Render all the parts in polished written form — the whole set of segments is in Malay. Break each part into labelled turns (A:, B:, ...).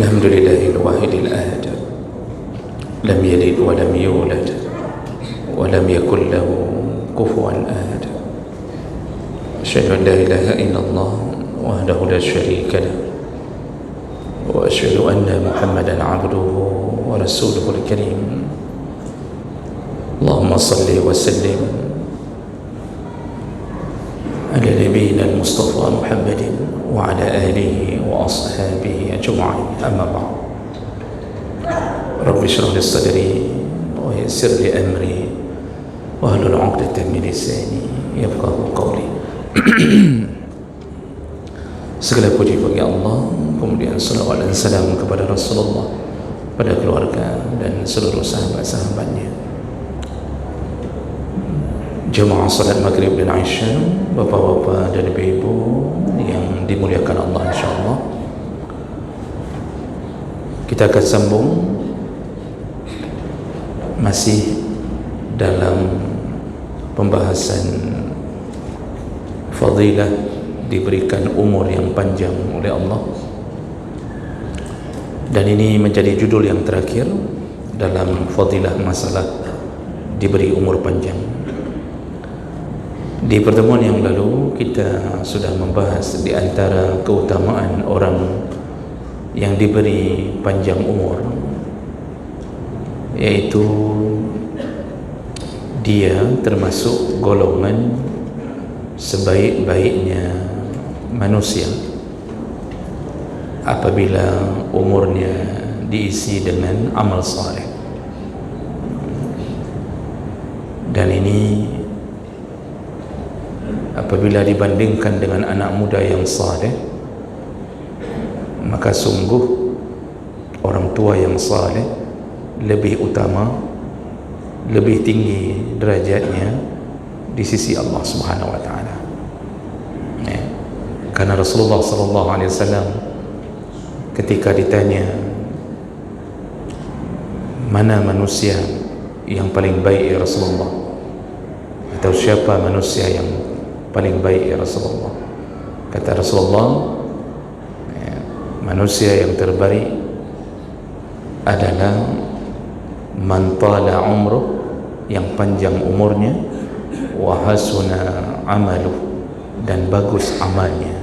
A: الحمد لله الواحد الأحد لم يلد ولم يولد ولم يكن له كفوا أحد أشهد أن لا إله إلا الله وحده لا شريك له وأشهد أن محمدا عبده ورسوله الكريم اللهم صل وسلم على نبينا المصطفى محمد وعلى آله وأصحابه أجمعين أما بعد رب اشرح لي صدري ويسر لي أمري واحلل عقدة من لساني يفقهوا قولي. Segala puji bagi Allah, kemudian salawat dan salam kepada Rasulullah, pada keluarga dan seluruh sahabat-sahabatnya. Jemaah salat maghrib dan isya, bapa-bapa dan ibu-ibu yang dimuliakan Allah insyaAllah, kita akan sambung masih dalam pembahasan fadilah diberikan umur yang panjang oleh Allah, dan ini menjadi judul yang terakhir dalam fadilah masalah diberi umur panjang. Di pertemuan yang lalu kita sudah membahas di antara keutamaan orang yang diberi panjang umur, yaitu dia termasuk golongan sebaik-baiknya manusia apabila umurnya diisi dengan amal saleh. Dan ini apabila dibandingkan dengan anak muda yang saleh, maka sungguh orang tua yang saleh lebih utama, lebih tinggi derajatnya di sisi Allah Subhanahu wa taala. Karena Rasulullah sallallahu alaihi wasallam ketika ditanya mana manusia yang paling baik ya Rasulullah, atau siapa manusia yang paling baik ya Rasulullah, kata Rasulullah, manusia yang terbaik adalah man tala umruh, yang panjang umurnya, wa hasuna amaluh, dan bagus amalnya.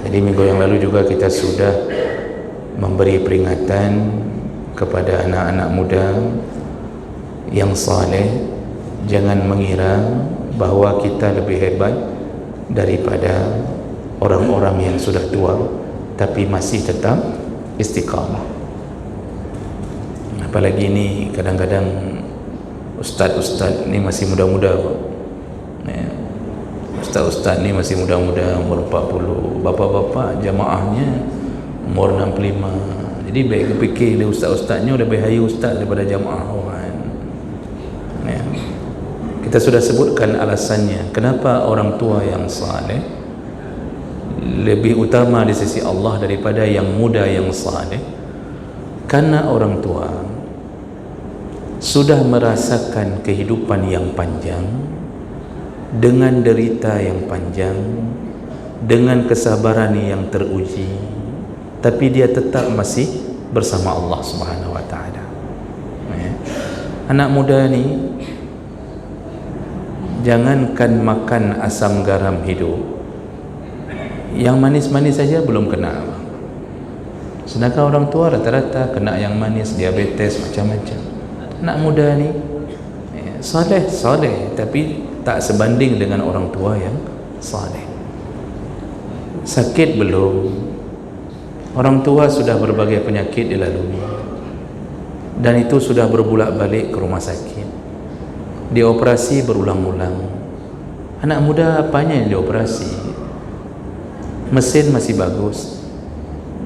A: Jadi minggu yang lalu juga kita sudah memberi peringatan kepada anak-anak muda yang saleh, jangan mengira bahawa kita lebih hebat daripada orang-orang yang sudah tua tapi masih tetap istiqamah. Apalagi ini kadang-kadang ustaz-ustaz ni masih muda-muda, ustaz-ustaz ni masih muda-muda, umur 40, bapa-bapa jamaahnya umur 65. Jadi baik fikir dia ustaz-ustaznya lebih hayu ustaz daripada jamaah orang. Kita sudah sebutkan alasannya kenapa orang tua yang saleh lebih utama di sisi Allah daripada yang muda yang saleh. Karena orang tua sudah merasakan kehidupan yang panjang, dengan derita yang panjang, dengan kesabaran yang teruji, tapi dia tetap masih bersama Allah Subhanahu wa taala. Anak muda ni jangankan makan asam garam hidup, yang manis-manis saja belum kena. Sedangkan orang tua rata-rata kena yang manis, diabetes, macam-macam. Anak muda ni saleh tapi tak sebanding dengan orang tua yang saleh. Sakit belum, orang tua sudah berbagai penyakit dilalui, dan itu sudah berbulak-balik ke rumah sakit, dioperasi berulang-ulang. Anak muda apanya yang dioperasi? Mesin masih bagus,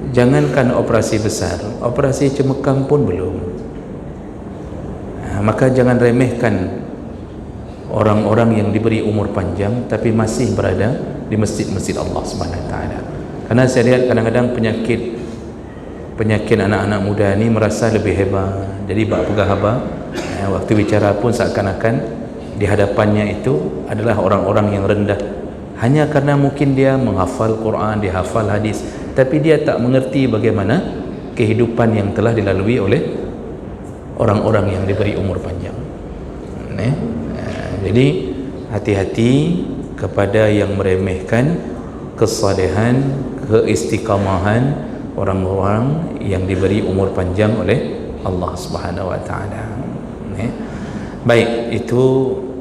A: jangankan operasi besar, operasi cemekang pun belum. Maka jangan remehkan orang-orang yang diberi umur panjang tapi masih berada di masjid-masjid Allah Subhanahu wa taala. Karena saya lihat kadang-kadang penyakit anak-anak muda ni merasa lebih hebat. Jadi bak pegah haba, waktu bicara pun seakan-akan di hadapannya itu adalah orang-orang yang rendah, hanya karena mungkin dia menghafal Quran, dia hafal hadis, tapi dia tak mengerti bagaimana kehidupan yang telah dilalui oleh orang-orang yang diberi umur panjang. Jadi hati-hati kepada yang meremehkan kesalehan, keistiqamahan orang-orang yang diberi umur panjang oleh Allah Subhanahu wa taala. Baik, itu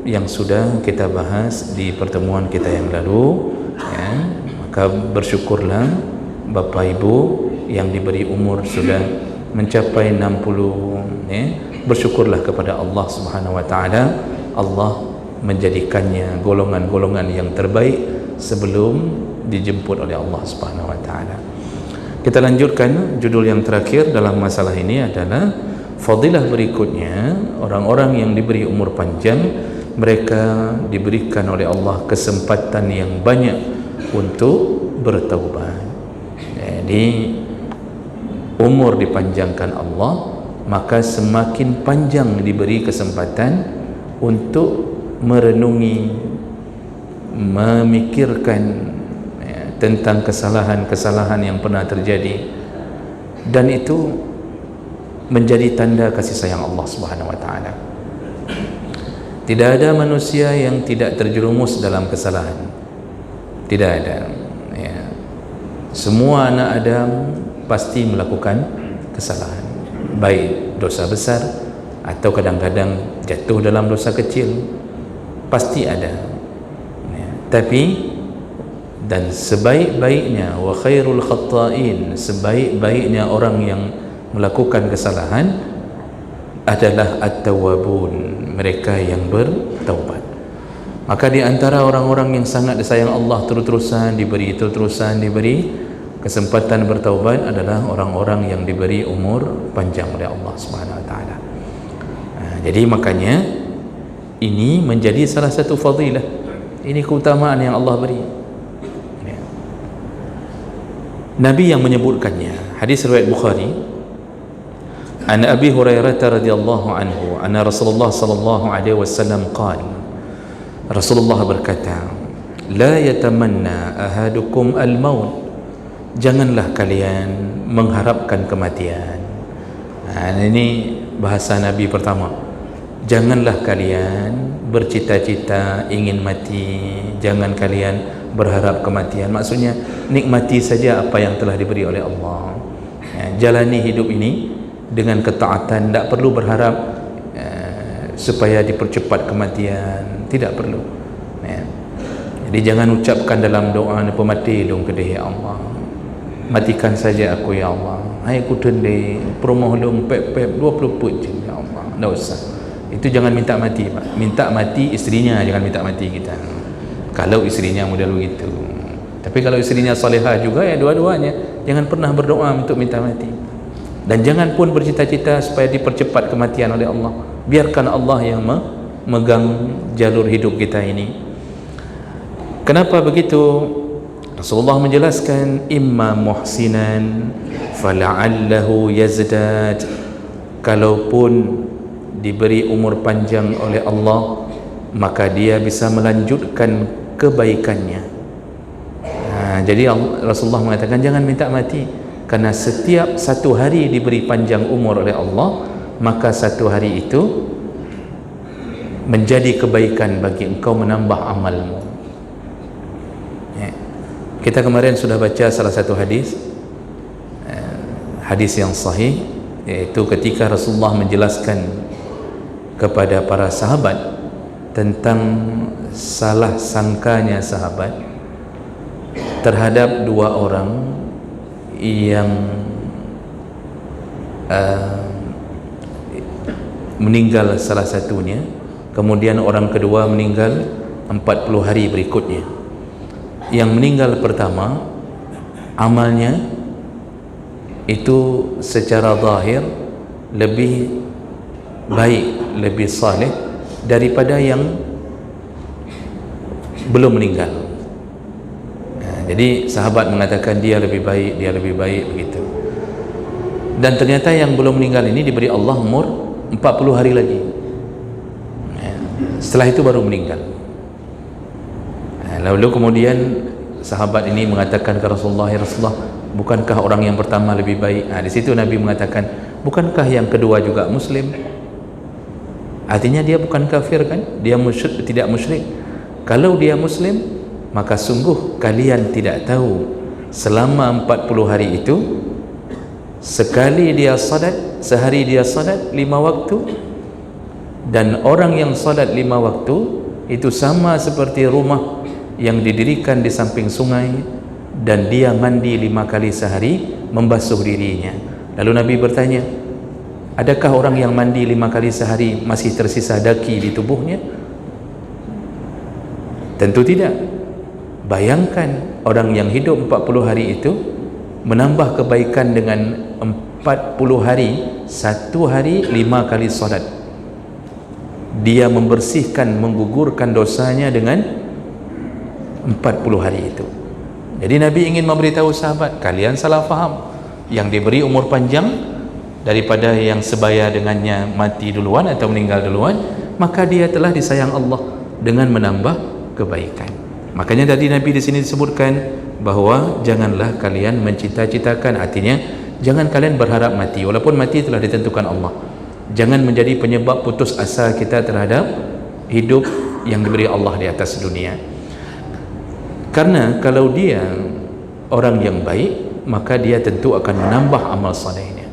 A: yang sudah kita bahas di pertemuan kita yang lalu, ya. Maka bersyukurlah Bapak Ibu yang diberi umur sudah mencapai 60, ya. Bersyukurlah kepada Allah Subhanahu wa taala. Allah menjadikannya golongan-golongan yang terbaik sebelum dijemput oleh Allah Subhanahu wa taala. Kita lanjutkan judul yang terakhir dalam masalah ini adalah fadilah berikutnya. Orang-orang yang diberi umur panjang, mereka diberikan oleh Allah kesempatan yang banyak untuk bertaubat. Jadi umur dipanjangkan Allah, maka semakin panjang diberi kesempatan untuk merenungi, memikirkan tentang kesalahan-kesalahan yang pernah terjadi, dan itu menjadi tanda kasih sayang Allah Subhanahu wa taala. Tidak ada manusia yang tidak terjerumus dalam kesalahan. Tidak ada, ya. Semua anak Adam pasti melakukan kesalahan, baik dosa besar atau kadang-kadang jatuh dalam dosa kecil, pasti ada, ya. Tapi dan sebaik-baiknya wa khairul khatta'in, sebaik-baiknya orang yang melakukan kesalahan adalah at-tawwabun, mereka yang bertaubat. Maka di antara orang-orang yang sangat disayang Allah, terus-terusan diberi kesempatan bertaubat adalah orang-orang yang diberi umur panjang oleh Allah Subhanahu wa taala. Jadi makanya ini menjadi salah satu fadilah. Ini keutamaan yang Allah beri. Nabi yang menyebutkannya, hadis riwayat Bukhari, an Abi Hurairah radhiyallahu anhu anna Rasulullah sallallahu alaihi wasallam qala, Rasulullah berkata, la yatamanna ahadukum al-maut, janganlah kalian mengharapkan kematian. Ini bahasa Nabi pertama. Janganlah kalian bercita-cita ingin mati, jangan kalian berharap kematian. Maksudnya nikmati saja apa yang telah diberi oleh Allah, jalani hidup ini dengan ketaatan, tidak perlu berharap supaya dipercepat kematian, tidak perlu. Jadi jangan ucapkan dalam doa, mati dong kedai ya Allah, matikan saja aku ya Allah, hai aku tendai promoh dong pep 20 put je ya Allah, tidak usah. Itu jangan minta mati, Pak. Minta mati istrinya, jangan minta mati kita. Kalau istrinya model begitu. Tapi kalau istrinya salihah juga, ya dua-duanya jangan pernah berdoa untuk minta mati. Dan jangan pun bercita-cita supaya dipercepat kematian oleh Allah. Biarkan Allah yang memegang jalur hidup kita ini. Kenapa begitu? Rasulullah menjelaskan, imma muhsinan fala'allahu yazdad. Kalaupun diberi umur panjang oleh Allah, maka dia bisa melanjutkan kebaikannya. Jadi Rasulullah mengatakan jangan minta mati, karena setiap satu hari diberi panjang umur oleh Allah, maka satu hari itu menjadi kebaikan bagi engkau, menambah amalmu. Kita kemarin sudah baca salah satu hadis yang sahih, yaitu ketika Rasulullah menjelaskan kepada para sahabat tentang salah sangkanya sahabat terhadap dua orang yang meninggal salah satunya, kemudian orang kedua meninggal 40 hari berikutnya. Yang meninggal pertama, amalnya itu secara zahir lebih baik, lebih saleh daripada yang belum meninggal. Jadi sahabat mengatakan dia lebih baik begitu. Dan ternyata yang belum meninggal ini diberi Allah umur 40 hari lagi. Setelah itu baru meninggal. Lalu kemudian sahabat ini mengatakan ke Rasulullah, ya Rasulullah, Bukankah orang yang pertama lebih baik? Di situ Nabi mengatakan, bukankah yang kedua juga muslim? Artinya dia bukan kafir kan? Dia tidak musyrik. Kalau dia muslim, maka sungguh kalian tidak tahu selama 40 hari itu, sekali dia salat, sehari dia salat 5 waktu, dan orang yang salat 5 waktu itu sama seperti rumah yang didirikan di samping sungai, dan dia mandi 5 kali sehari membasuh dirinya. Lalu Nabi bertanya, adakah orang yang mandi 5 kali sehari masih tersisa daki di tubuhnya? Tentu tidak. Bayangkan orang yang hidup 40 hari itu menambah kebaikan dengan 40 hari, 1 hari 5 kali salat. Dia membersihkan, menggugurkan dosanya dengan 40 hari itu. Jadi Nabi ingin memberitahu sahabat, kalian salah faham. Yang diberi umur panjang daripada yang sebaya dengannya mati duluan atau meninggal duluan, maka dia telah disayang Allah dengan menambah kebaikan. Makanya tadi Nabi di sini disebutkan bahwa janganlah kalian mencita-citakan, artinya jangan kalian berharap mati, walaupun mati telah ditentukan Allah. Jangan menjadi penyebab putus asa kita terhadap hidup yang diberi Allah di atas dunia. Karena kalau dia orang yang baik, maka dia tentu akan menambah amal salehnya.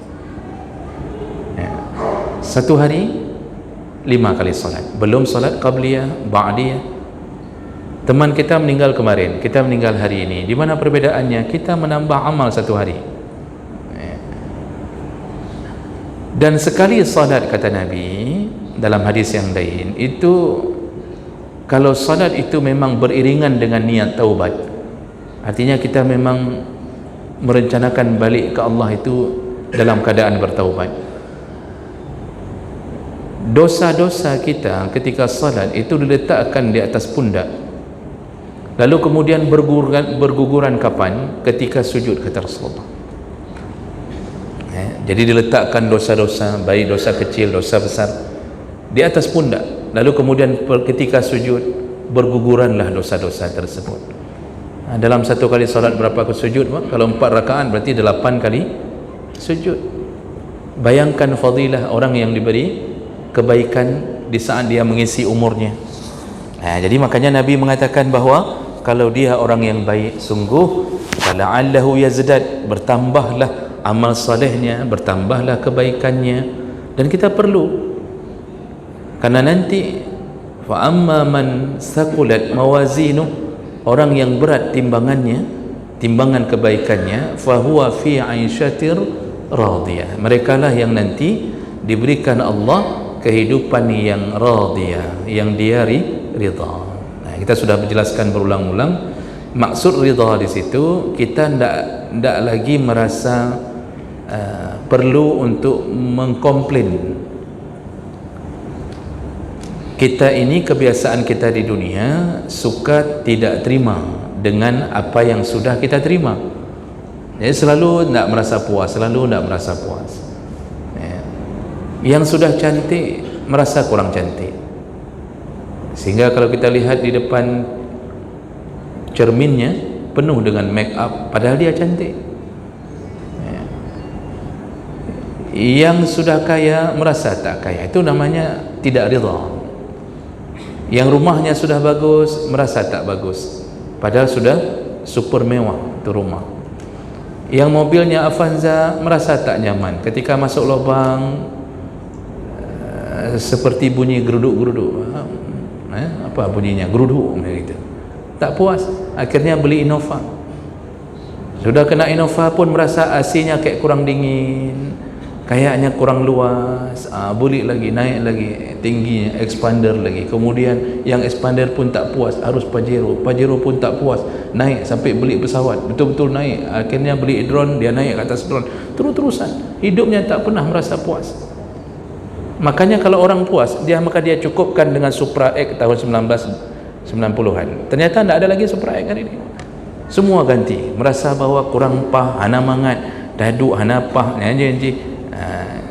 A: 1 hari 5 kali salat, belum salat qabliyah, ba'diyah. Teman kita meninggal kemarin, kita meninggal hari ini. Di mana perbedaannya? Kita menambah amal 1 hari. Dan sekali salat, kata Nabi dalam hadis yang lain, itu kalau salat itu memang beriringan dengan niat taubat, artinya kita memang merencanakan balik ke Allah itu dalam keadaan bertaubat. Dosa-dosa kita ketika salat itu diletakkan di atas pundak, lalu kemudian berguguran kapan? Ketika sujud, kata Rasulullah. Jadi diletakkan dosa-dosa, baik dosa kecil, dosa besar, di atas pundak, lalu kemudian ketika sujud berguguranlah dosa-dosa tersebut. Dalam 1 kali salat berapa sujud? Kalau 4 rakaat berarti 8 kali sujud. Bayangkan fadilah orang yang diberi kebaikan di saat dia mengisi umurnya. Jadi makanya Nabi mengatakan bahawa kalau dia orang yang baik, sungguh fala'allahu yazdad, bertambahlah amal salehnya, bertambahlah kebaikannya. Dan kita perlu, karena nanti fa amma man saqulat mawazinuh, orang yang berat timbangannya, timbangan kebaikannya, fa huwa fi 'aisyatir radiyah, merekalah yang nanti diberikan Allah kehidupan yang radiyah, yang dia ridha. Kita sudah menjelaskan berulang-ulang maksud ridha di situ. Kita tidak lagi merasa perlu untuk mengkomplain. Kita ini kebiasaan kita di dunia suka tidak terima dengan apa yang sudah kita terima. Jadi selalu tidak merasa puas, selalu tidak merasa puas. Yang sudah cantik merasa kurang cantik, sehingga kalau kita lihat di depan cerminnya penuh dengan make up, padahal dia cantik. Yang sudah kaya merasa tak kaya, itu namanya tidak ridha. Yang rumahnya sudah bagus merasa tak bagus, padahal sudah super mewah itu rumah. Yang mobilnya Avanza merasa tak nyaman, ketika masuk lubang seperti bunyi geruduk-geruduk. Apa bunyinya? Geruduk gitu. Tak puas, akhirnya beli Innova. Sudah kena Innova pun merasa AC-nya kayak kurang dingin, kayaknya kurang luas. Beli lagi, naik lagi tingginya, expander lagi. Kemudian yang expander pun tak puas, harus Pajero. Pajero pun tak puas, naik sampai beli pesawat, betul-betul naik. Akhirnya beli drone, dia naik ke atas drone. Terus-terusan hidupnya tak pernah merasa puas. Makanya kalau orang puas, maka dia cukupkan dengan Supra X tahun 1990-an. Ternyata tidak ada lagi Supra X hari ini. Semua ganti, merasa bahawa kurang pah, hana mangat, dadu hana pah,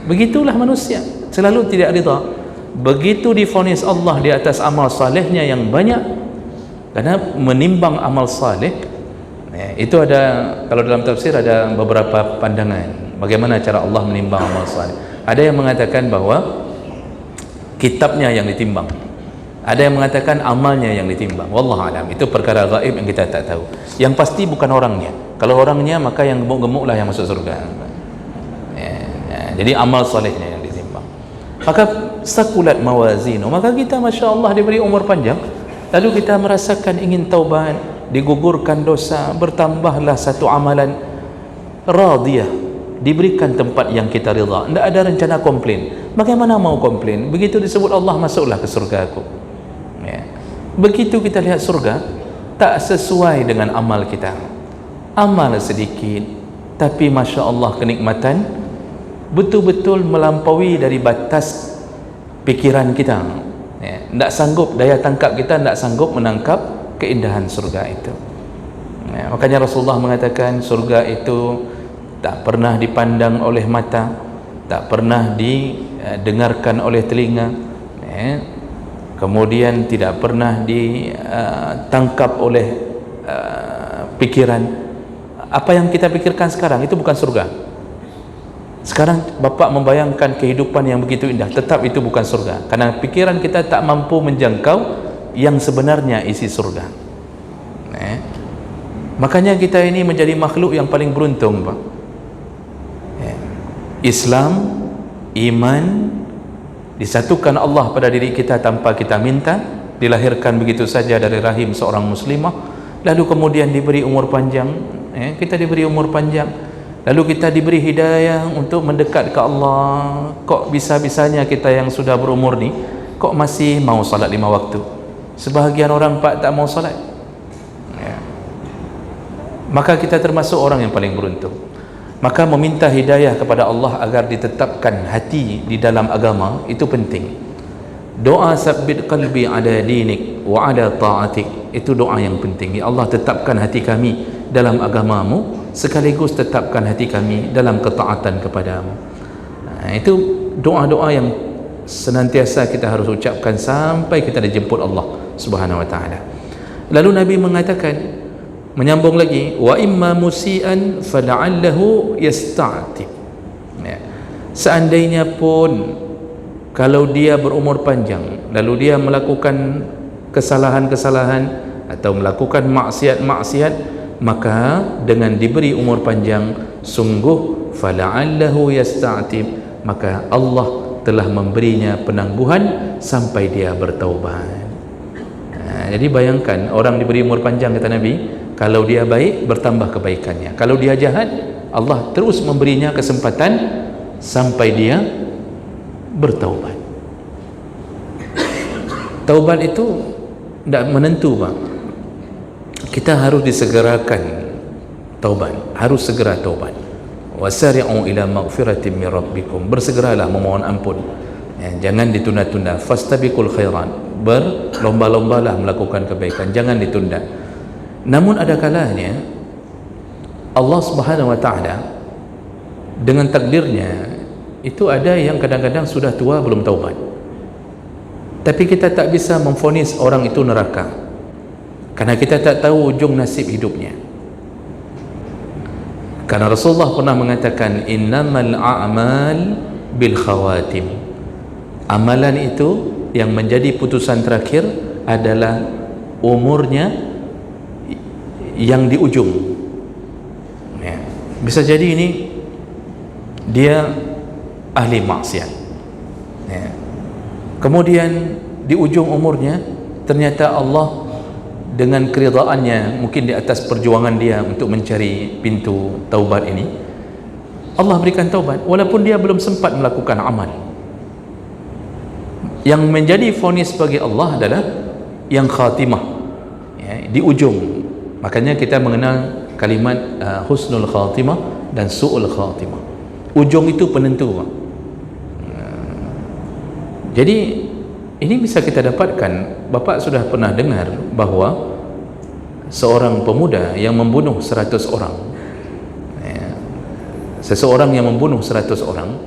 A: begitulah manusia, selalu tidak ridha. Begitu divonis Allah di atas amal salehnya yang banyak, karena menimbang amal saleh Itu ada, kalau dalam tafsir ada beberapa pandangan bagaimana cara Allah menimbang amal saleh. Ada yang mengatakan bahwa kitabnya yang ditimbang, ada yang mengatakan amalnya yang ditimbang. Wallahu alam, itu perkara gaib yang kita tak tahu. Yang pasti bukan orangnya. Kalau orangnya maka yang gemuk-gemuk lah yang masuk surga. Jadi amal salehnya yang ditimbang. Maka sakulat mawazinu, maka kita masya Allah diberi umur panjang, lalu kita merasakan ingin taubat, digugurkan dosa, bertambahlah satu amalan, radiyah, diberikan tempat yang kita rida, tidak ada rencana komplain. Bagaimana mau komplain? Begitu disebut Allah, masuklah ke surga aku. Begitu kita lihat surga, tak sesuai dengan amal kita, amal sedikit, tapi masya Allah kenikmatan betul-betul melampaui dari batas pikiran kita. Tidak sanggup, daya tangkap kita tidak sanggup menangkap keindahan surga itu. Makanya Rasulullah mengatakan surga itu tak pernah dipandang oleh mata, tak pernah didengarkan oleh telinga, kemudian tidak pernah ditangkap oleh pikiran. Apa yang kita pikirkan sekarang itu bukan surga. Sekarang Bapak membayangkan kehidupan yang begitu indah, tetap itu bukan surga, karena pikiran kita tak mampu menjangkau yang sebenarnya isi surga. Makanya kita ini menjadi makhluk yang paling beruntung, Pak. Islam, iman, disatukan Allah pada diri kita tanpa kita minta, dilahirkan begitu saja dari rahim seorang muslimah, lalu kemudian diberi umur panjang. Kita diberi umur panjang, lalu kita diberi hidayah untuk mendekat ke Allah. Kok bisa-bisanya kita yang sudah berumur ni kok masih mau salat 5 waktu? Sebahagian orang Pak tak mau salat. Maka kita termasuk orang yang paling beruntung. Maka meminta hidayah kepada Allah agar ditetapkan hati di dalam agama itu penting. Doa sabbit qalbi ala dinik wa ala ta'atik, itu doa yang penting. Ya Allah, tetapkan hati kami dalam agamamu, sekaligus tetapkan hati kami dalam ketaatan kepadamu. Itu doa-doa yang senantiasa kita harus ucapkan sampai kita dijemput Allah Subhanahu wa taala. Lalu Nabi mengatakan, menyambung lagi, wa imma musian fala'allahu yasta'tib. Seandainya pun kalau dia berumur panjang lalu dia melakukan kesalahan-kesalahan atau melakukan maksiat-maksiat, maka dengan diberi umur panjang, sungguh fala'allahu yasta'tib, maka Allah telah memberinya penangguhan sampai dia bertaubat. Jadi bayangkan, orang diberi umur panjang, kata Nabi, kalau dia baik bertambah kebaikannya, kalau dia jahat Allah terus memberinya kesempatan sampai dia bertaubat. Taubat itu tidak menentu, Pak. Kita harus disegerakan taubat, harus segera taubat. Wasari'u ila maghfiratin min rabbikum, bersegeralah memohon ampun, jangan ditunda-tunda. Fastabiqul khairan, berlomba-lombalah melakukan kebaikan, jangan ditunda. Namun ada kalanya Allah Subhanahu wa taala dengan takdirnya itu ada yang kadang-kadang sudah tua belum taubat, tapi kita tak bisa memvonis orang itu neraka karena kita tak tahu ujung nasib hidupnya. Karena Rasulullah pernah mengatakan, innamal a'mal bil khawatim, amalan itu yang menjadi putusan terakhir adalah umurnya yang di ujung. Bisa jadi ini dia ahli maksiat, kemudian di ujung umurnya ternyata Allah dengan keridhaannya, mungkin di atas perjuangan dia untuk mencari pintu taubat ini, Allah berikan taubat walaupun dia belum sempat melakukan amal. Yang menjadi vonis bagi Allah adalah yang khatimah, di ujung. Makanya kita mengenal kalimat husnul khatimah dan su'ul khatimah. Ujung itu penentu. Jadi ini bisa kita dapatkan. Bapak sudah pernah dengar bahwa seorang pemuda yang membunuh 100 orang, seseorang yang membunuh 100 orang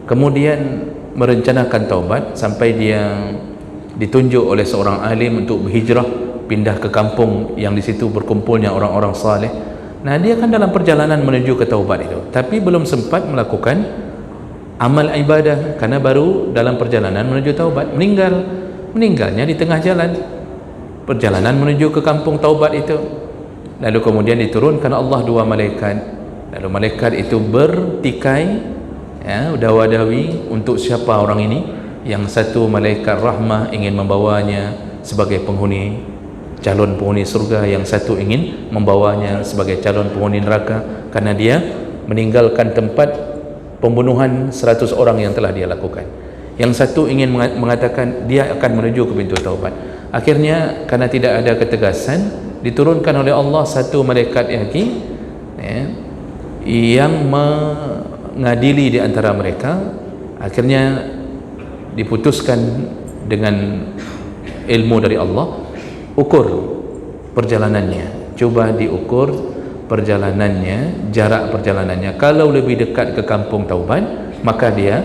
A: kemudian merencanakan taubat sampai dia ditunjuk oleh seorang alim untuk berhijrah pindah ke kampung yang di situ berkumpulnya orang-orang saleh. Nah, dia kan dalam perjalanan menuju ke taubat itu, tapi belum sempat melakukan amal ibadah karena baru dalam perjalanan menuju taubat. Meninggalnya di tengah jalan perjalanan menuju ke kampung taubat itu. Lalu kemudian diturunkan Allah dua malaikat. Lalu malaikat itu bertikai, ya, dawa-dawi untuk siapa orang ini. Yang satu malaikat rahmah ingin membawanya sebagai calon penghuni surga, yang satu ingin membawanya sebagai calon penghuni neraka karena dia meninggalkan tempat pembunuhan 100 orang yang telah dia lakukan. Yang satu ingin mengatakan dia akan menuju ke pintu taubat. Akhirnya karena tidak ada ketegasan, diturunkan oleh Allah satu malaikat lagi, ya, yang mengadili di antara mereka. Akhirnya diputuskan dengan ilmu dari Allah, ukur perjalanannya, coba diukur perjalanannya, jarak perjalanannya. Kalau lebih dekat ke kampung taubat, maka dia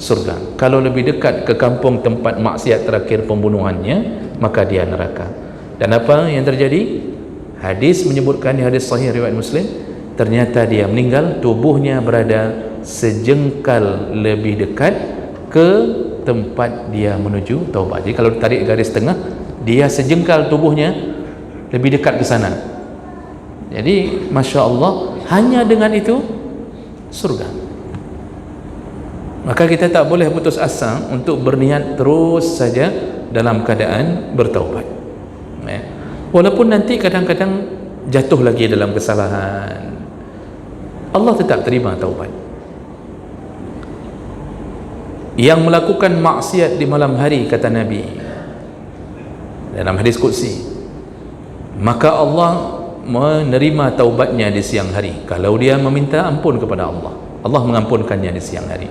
A: surga. Kalau lebih dekat ke kampung tempat maksiat terakhir pembunuhannya, maka dia neraka. Dan apa yang terjadi? Hadis menyebutkan, di hadis sahih riwayat Muslim, ternyata dia meninggal, tubuhnya berada sejengkal lebih dekat ke tempat dia menuju taubat. Jadi kalau tarik garis tengah, dia sejengkal tubuhnya lebih dekat ke sana. Jadi Masya Allah, hanya dengan itu surga. Maka kita tak boleh putus asa untuk berniat terus saja dalam keadaan bertaubat, ya. Walaupun nanti kadang-kadang jatuh lagi dalam kesalahan, Allah tetap terima taubat. Yang melakukan maksiat di malam hari, kata Nabi dalam hadis qudsi, maka Allah menerima taubatnya di siang hari. Kalau dia meminta ampun kepada Allah, Allah mengampunkannya di siang hari.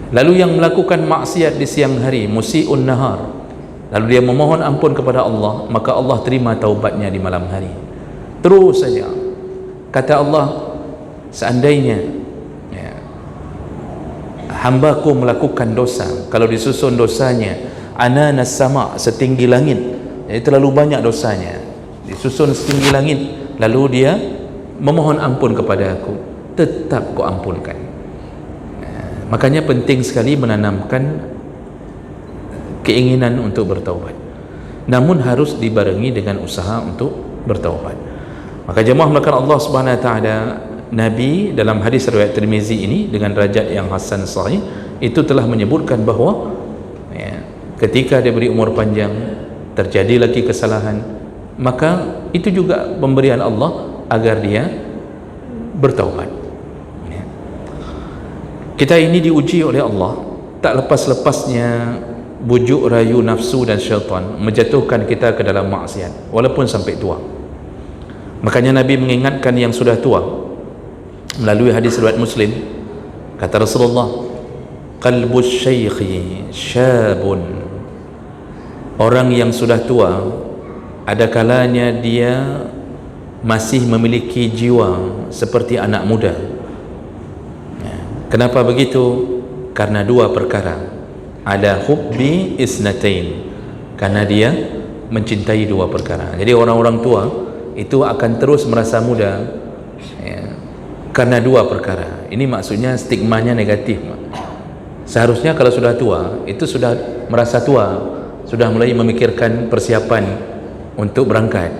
A: Lalu yang melakukan maksiat di siang hari, musi'un nahar, lalu dia memohon ampun kepada Allah, maka Allah terima taubatnya di malam hari. Terus saja. Kata Allah, seandainya, ya, hambaku melakukan dosa, kalau disusun dosanya ananas sama, setinggi langit, jadi terlalu banyak dosanya, disusun setinggi langit, lalu dia memohon ampun kepada aku, tetap ku ampunkan. Makanya penting sekali menanamkan keinginan untuk bertaubat, namun harus dibarengi dengan usaha untuk bertaubat. Maka jemaah melakukan Allah Subhanahu wa taala, Nabi dalam hadis riwayat Tirmizi ini dengan derajat yang hasan sahih itu telah menyebutkan bahawa, ya, ketika dia beri umur panjang terjadi lagi kesalahan, maka itu juga pemberian Allah agar dia bertaubat. Ya. Kita ini diuji oleh Allah, tak lepas-lepasnya bujuk rayu nafsu dan syaitan menjatuhkan kita ke dalam maksiat walaupun sampai tua. Makanya Nabi mengingatkan yang sudah tua melalui hadis riwayat Muslim, kata Rasulullah, qalbus syaikhi syabun, orang yang sudah tua ada kalanya dia masih memiliki jiwa seperti anak muda. Kenapa begitu? Karena dua perkara. Ada hubbi isnatain, karena dia mencintai dua perkara. Jadi orang-orang tua itu akan terus merasa muda, ya, karena dua perkara. Ini maksudnya stigmanya negatif. Seharusnya kalau sudah tua itu sudah merasa tua, sudah mulai memikirkan persiapan untuk berangkat,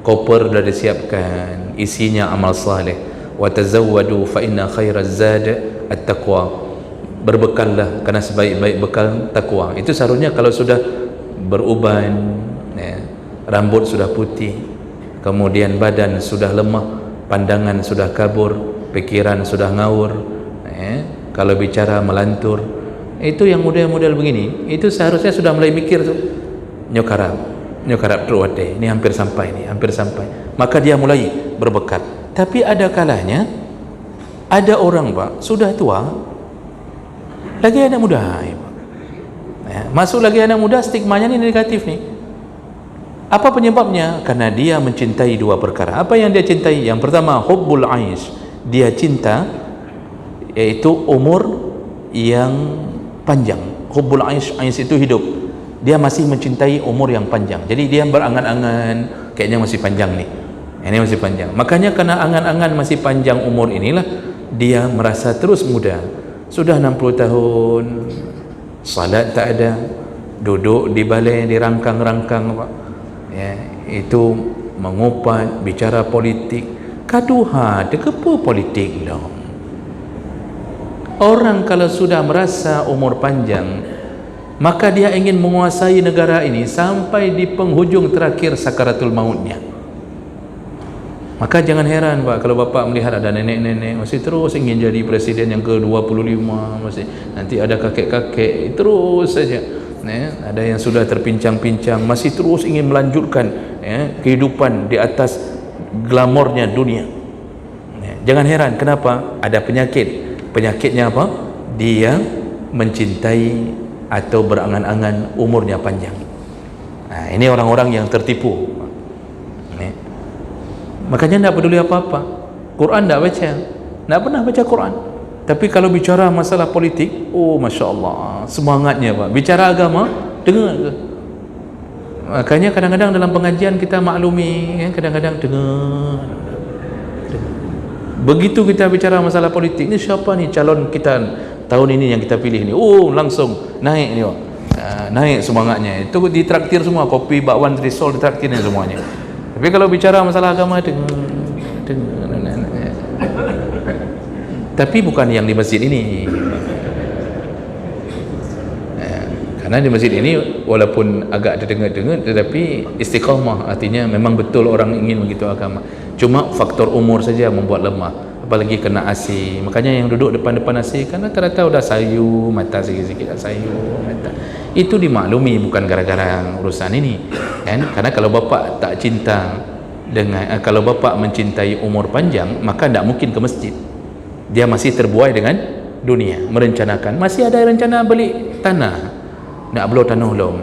A: koper sudah disiapkan, isinya amal saleh. Wa tazawwadu fa inna khairaz zad at-taqwa, berbekallah karena sebaik-baik bekal takwa. Itu seharusnya kalau sudah beruban, ya, rambut sudah putih, kemudian badan sudah lemah, pandangan sudah kabur, pikiran sudah ngawur, ya, kalau bicara melantur, itu yang model-model begini, itu seharusnya sudah mulai mikir tuh, nyokarap terwate, ini hampir sampai, maka dia mulai berbekal. Tapi ada kalanya ada orang, Pak, sudah tua lagi anak muda, ya, masuk lagi anak muda, stigmanya ini negatif nih. Apa penyebabnya? Karena dia mencintai dua perkara. Apa yang dia cintai? Yang pertama, hubbul aish, dia cinta yaitu umur yang panjang. Hubbul aish, aish itu hidup. dia masih mencintai umur yang panjang. Jadi dia berangan-angan kayaknya masih panjang nih, ini masih panjang. Makanya karena angan-angan masih panjang umur inilah dia merasa terus muda. Sudah 60 tahun, salat tak ada, duduk di balai dirangkang-rangkang, ya, itu mengupat, bicara politik. Kaduha dekepu politik dong. Orang kalau sudah merasa umur panjang, maka dia ingin menguasai negara ini sampai di penghujung terakhir sakaratul mautnya. Maka jangan heran Pak, kalau Bapak melihat ada nenek-nenek masih terus ingin jadi presiden yang ke-25, masih nanti ada kakek-kakek terus saja, ya, ada yang sudah terpincang-pincang masih terus ingin melanjutkan, ya, kehidupan di atas glamornya dunia, ya. Jangan heran kenapa ada penyakit. Penyakitnya apa? Dia mencintai atau berangan-angan umurnya panjang. Nah, ini orang-orang yang tertipu. Makanya tidak peduli apa-apa. Quran tidak baca, tidak pernah baca Quran. Tapi kalau bicara masalah politik, oh Masya Allah, semangatnya Pak. Bicara agama, dengar. Makanya kadang-kadang dalam pengajian kita maklumi, ya, kadang-kadang dengar. Begitu kita bicara masalah politik, ni siapa ni calon kita tahun ini yang kita pilih ni, oh langsung naik ni Pak. Naik semangatnya. Itu ditraktir semua, kopi, bakwan, risol ditraktir ni semuanya. Tapi kalau bicara masalah agama, tapi bukan yang di masjid ini. Karena di masjid ini walaupun agak terdengar-dengar, tetapi istiqamah, artinya memang betul orang ingin begitu agama. Cuma faktor umur saja membuat lemah, apalagi kena AC. Makanya yang duduk depan-depan AC kan rata-rata udah sayu mata, sikit-sikit sayu mata. Itu dimaklumi, bukan gara-gara urusan ini, kan? Karena kalau Bapak tak cinta dengan, kalau Bapak mencintai umur panjang, maka tidak mungkin ke masjid. Dia masih terbuai dengan dunia, merencanakan, masih ada rencana beli tanah, nak belah tanah belum,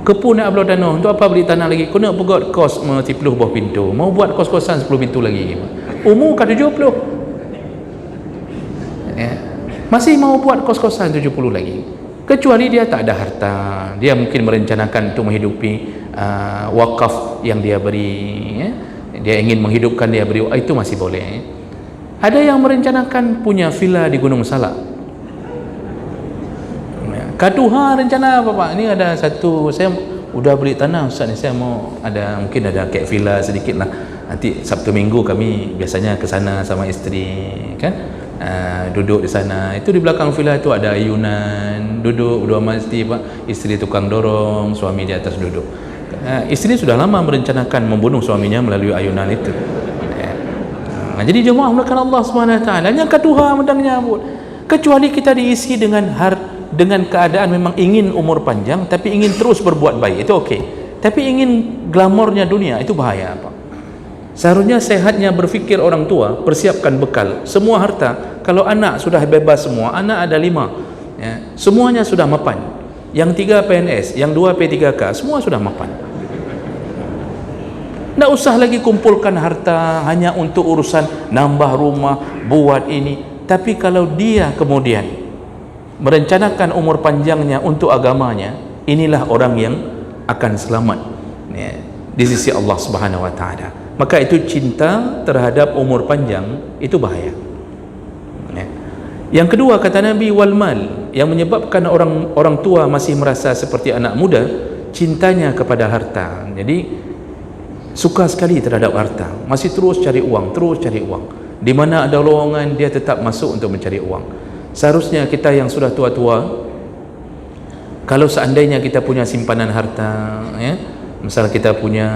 A: kepu nak belah tanah, untuk apa beli tanah lagi? Kau nak buat kos 10 buah pintu, mau buat kos-kosan 10 pintu lagi, umur kan 70, ya. Masih mau buat kos-kosan 70 lagi. Kecuali dia tak ada harta, dia mungkin merencanakan untuk menghidupi wakaf yang dia beri, ya. Dia ingin menghidupkan, dia beri, itu masih boleh, ya. Ada yang merencanakan punya villa di Gunung Salak, ya. Kaduha rencana apa Pak? Ini ada satu, saya udah beli tanah Ustaz ni, saya mau ada, mungkin ada kayak villa sedikit lah, nanti Sabtu Minggu kami biasanya ke sana sama isteri, kan? Duduk di sana. Itu di belakang villa itu ada ayunan, duduk berdua mesti Pak, isteri tukang dorong, suami di atas duduk. Isteri sudah lama merencanakan membunuh suaminya melalui ayunan itu. Jadi jemaah mulakan Allah SWT, yang kedua mendangnya pun, kecuali kita diisi dengan keadaan memang ingin umur panjang tapi ingin terus berbuat baik, itu okey. Tapi ingin glamornya dunia, itu bahaya Pak. Seharusnya sehatnya berfikir orang tua, persiapkan bekal semua harta. Kalau anak sudah bebas semua, anak ada 5, ya, semuanya sudah mapan, yang 3 PNS, yang 2 P3K, semua sudah mapan. Tak usah lagi kumpulkan harta hanya untuk urusan nambah rumah, buat ini. Tapi kalau dia kemudian merencanakan umur panjangnya untuk agamanya, inilah orang yang akan selamat, ya, di sisi Allah Subhanahu Wa Taala. Maka itu cinta terhadap umur panjang itu bahaya, ya. Yang kedua kata Nabi, wal mal, yang menyebabkan orang tua masih merasa seperti anak muda, cintanya kepada harta. Jadi suka sekali terhadap harta, masih terus cari uang, di mana ada lowongan dia tetap masuk untuk mencari uang. Seharusnya kita yang sudah tua-tua, kalau seandainya kita punya simpanan harta, ya, misal kita punya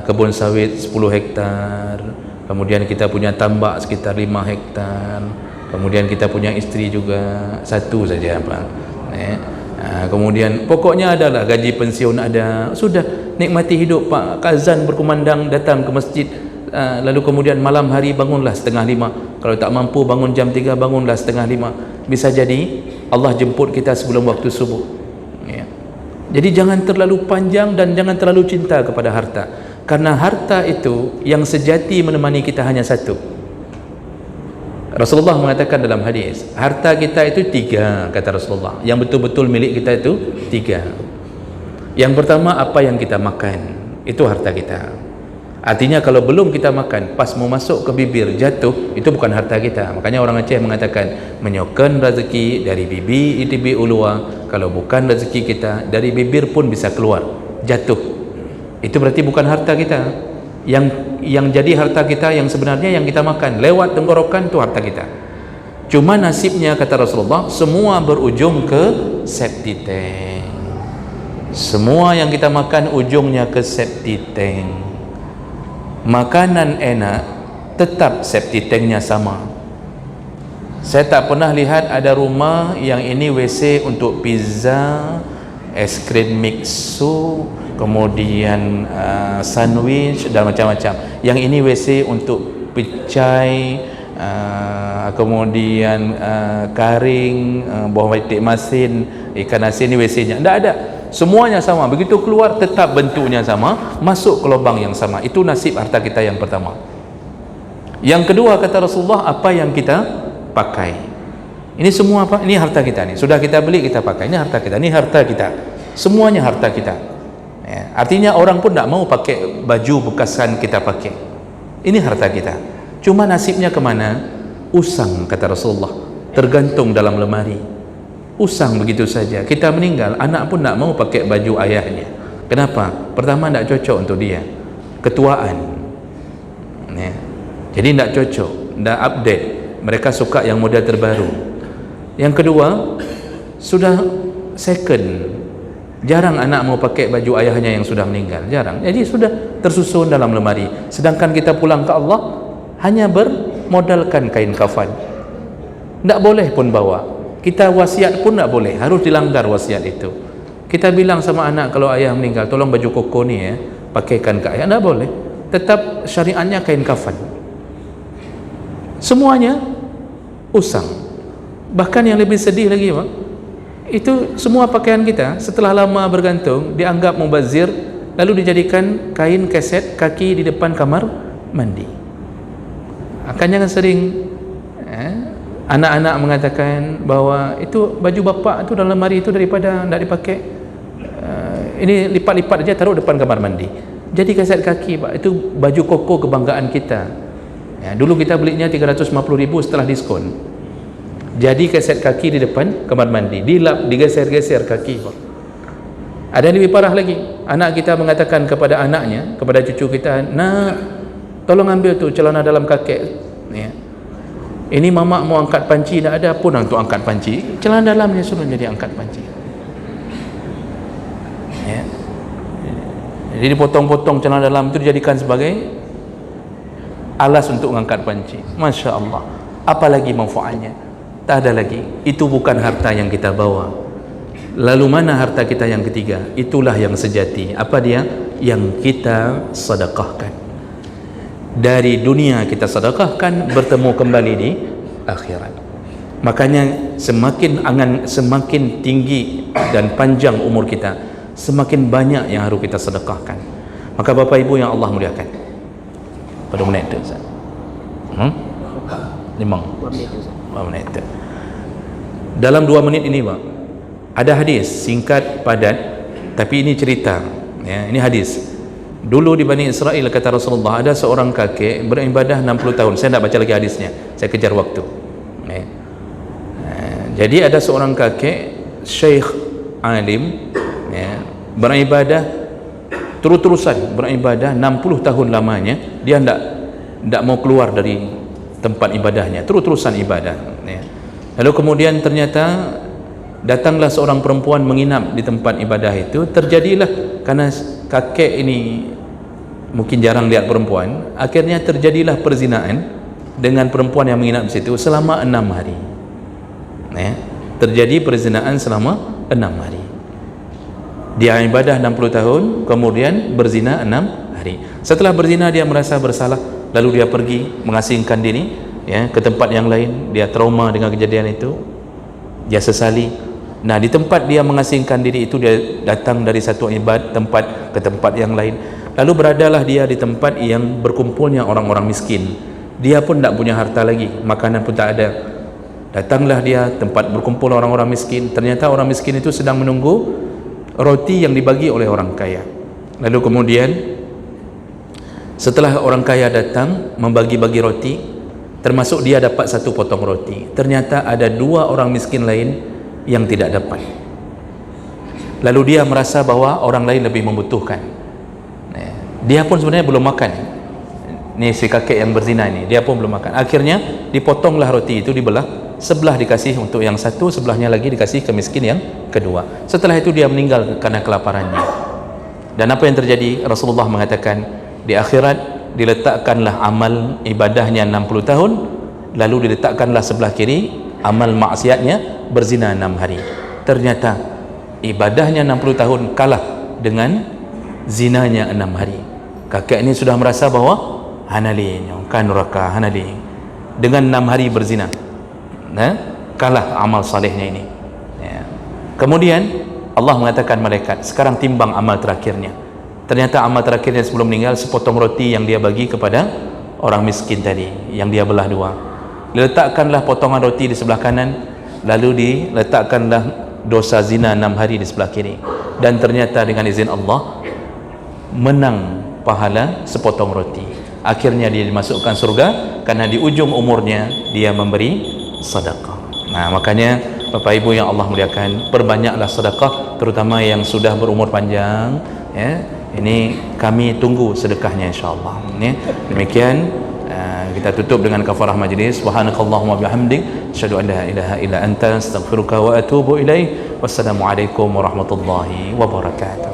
A: kebun sawit 10 hektar, kemudian kita punya tambak sekitar 5 hektar, kemudian kita punya isteri juga 1 saja Pak, ya. Kemudian pokoknya adalah gaji pensiun ada, sudah nikmati hidup Pak. Azan berkumandang, datang ke masjid, lalu kemudian malam hari bangunlah 4:30, kalau tak mampu bangun jam 3, bangunlah 4:30. Bisa jadi Allah jemput kita sebelum waktu subuh, ya. Jadi jangan terlalu panjang dan jangan terlalu cinta kepada harta, karena harta itu yang sejati menemani kita hanya satu, Rasulullah mengatakan dalam hadis, harta kita itu 3, kata Rasulullah. Yang betul-betul milik kita itu 3. Yang pertama, apa yang kita makan, itu harta kita. Artinya kalau belum kita makan, pas mau masuk ke bibir jatuh, itu bukan harta kita. Makanya orang Aceh mengatakan, menyokan rezeki dari bibi itibi ulua. Kalau bukan rezeki kita, dari bibir pun bisa keluar, jatuh. Itu berarti bukan harta kita. Yang jadi harta kita yang sebenarnya yang kita makan lewat tenggorokan, itu harta kita. Cuma nasibnya, kata Rasulullah, semua berujung ke septic tank. Semua yang kita makan ujungnya ke septic tank. Makanan enak, tetap septic tanknya sama. Saya tak pernah lihat ada rumah yang ini WC untuk pizza, es krim mixu, kemudian sandwich dan macam-macam. Yang ini WC untuk pecai, kemudian karing, buah batik masin, ikan asin, ini WC-nya. Tidak ada. Semuanya sama. Begitu keluar tetap bentuknya sama, masuk ke lubang yang sama. Itu nasib harta kita yang pertama. Yang kedua, kata Rasulullah, apa yang kita pakai. Ini semua apa? Ini harta kita nih. Sudah kita beli, kita pakai. Ini harta kita. Ini harta kita. Semuanya harta kita. Ya. Artinya orang pun tidak mau pakai baju bekasan kita pakai. Ini harta kita. Cuma nasibnya kemana? Usang, kata Rasulullah. Tergantung dalam lemari. Usang begitu saja. Kita meninggal, anak pun tak mau pakai baju ayahnya. Kenapa? Pertama, tak cocok untuk dia. Ketuaan. Ya. Jadi tak cocok, tak update. Mereka suka yang model terbaru. Yang kedua, sudah second. Jarang anak mau pakai baju ayahnya yang sudah meninggal. Jarang. Jadi sudah tersusun dalam lemari. Sedangkan kita pulang ke Allah hanya bermodalkan kain kafan. Tak boleh pun bawa. Kita wasiat pun tak boleh, harus dilanggar wasiat itu. Kita bilang sama anak, kalau ayah meninggal, tolong baju koko ni ya, pakaikan ke ayah. Tak boleh. Tetap syariatnya kain kafan. Semuanya usang. Bahkan yang lebih sedih lagi, Pak, itu semua pakaian kita setelah lama bergantung dianggap mubazir, lalu dijadikan kain keset kaki di depan kamar mandi. Akan jangan sering anak-anak mengatakan bahwa itu baju bapak itu dalam lemari itu daripada tidak dipakai, ini lipat-lipat aja taruh depan kamar mandi. Jadi keset kaki, Pak, itu baju koko kebanggaan kita. Ya, dulu kita belinya 350.000 setelah diskon. Jadi keset kaki di depan kamar mandi, dilap, digeser-geser kaki, Pak. Ada yang lebih parah lagi. Anak kita mengatakan kepada anaknya, kepada cucu kita, "Nak, tolong ambil tu celana dalam kakek. Ya. Ini mama mau angkat panci, tak ada pun untuk angkat panci. Celana dalamnya suruh jadi angkat panci." Ya. Jadi dipotong-potong celana dalam itu dijadikan sebagai alas untuk mengangkat panci. Masya Allah. Apalagi manfaatnya? Tak ada lagi. Itu bukan harta yang kita bawa. Lalu mana harta kita yang ketiga? Itulah yang sejati. Apa dia? Yang kita sedekahkan. Dari dunia kita sedekahkan, bertemu kembali di akhirat. Makanya semakin tinggi dan panjang umur kita, semakin banyak yang harus kita sedekahkan. Maka Bapak Ibu yang Allah muliakan, pada menit tu Ustaz. 5 menit tu. Dalam 2 menit ini, Pak, ada hadis singkat padat, tapi ini cerita, ya, ini hadis. Dulu di Bani Israel, kata Rasulullah, ada seorang kakek beribadah 60 tahun. Saya tidak baca lagi hadisnya, saya kejar waktu. Ya. Jadi ada seorang kakek syekh alim, ya, beribadah terus-terusan, beribadah 60 tahun lamanya. Dia tidak mau keluar dari tempat ibadahnya, terus-terusan ibadah, ya. Lalu kemudian ternyata datanglah seorang perempuan menginap di tempat ibadah itu. Terjadilah, karena kakek ini mungkin jarang lihat perempuan, akhirnya terjadilah perzinaan dengan perempuan yang menginap di situ selama 6 hari. Ya, terjadi perzinaan selama 6 hari. Dia ibadah 60 tahun, kemudian berzina 6 hari. Setelah berzina dia merasa bersalah, lalu dia pergi mengasingkan diri, ya, ke tempat yang lain. Dia trauma dengan kejadian itu, dia sesali. Nah, di tempat dia mengasingkan diri itu, dia datang dari satu tempat ke tempat yang lain. Lalu beradalah dia di tempat yang berkumpulnya orang-orang miskin. Dia pun tak punya harta lagi, makanan pun tak ada. Datanglah dia tempat berkumpul orang-orang miskin. Ternyata orang miskin itu sedang menunggu roti yang dibagi oleh orang kaya. Lalu kemudian setelah orang kaya datang membagi-bagi roti, termasuk dia dapat satu potong roti, ternyata ada dua orang miskin lain yang tidak dapat. Lalu dia merasa bahwa orang lain lebih membutuhkan. Dia pun sebenarnya belum makan. Ni si kakek yang berzina ni, dia pun belum makan. Akhirnya dipotonglah roti itu, dibelah, sebelah dikasih untuk yang satu, sebelahnya lagi dikasih ke miskin yang kedua. Setelah itu dia meninggal karena kelaparannya. Dan apa yang terjadi? Rasulullah mengatakan di akhirat diletakkanlah amal ibadahnya 60 tahun, lalu diletakkanlah sebelah kiri amal maksiatnya berzina 6 hari. Ternyata ibadahnya 60 tahun kalah dengan zinanya 6 hari. Kakek ini sudah merasa bahwa hanali kan neraka, hanali dengan 6 hari berzina, kalah amal salehnya ini. Kemudian Allah mengatakan malaikat, sekarang timbang amal terakhirnya. Ternyata amal terakhirnya sebelum meninggal sepotong roti yang dia bagi kepada orang miskin tadi, yang dia belah dua. Diletakkanlah potongan roti di sebelah kanan, lalu diletakkanlah dosa zina 6 hari di sebelah kiri. Dan ternyata dengan izin Allah menang pahala sepotong roti. Akhirnya dia dimasukkan surga karena di ujung umurnya dia memberi sedekah. Nah, makanya Bapak Ibu yang Allah muliakan, perbanyaklah sedekah, terutama yang sudah berumur panjang, ya. Ini kami tunggu sedekahnya insyaallah. Ya. Demikian kita tutup dengan kafarah majlis. Subhanakallahumma bihamdik, asyhadu an la ilaha illa anta, astaghfiruka wa atubu ilaik. Wassalamualaikum warahmatullahi wabarakatuh.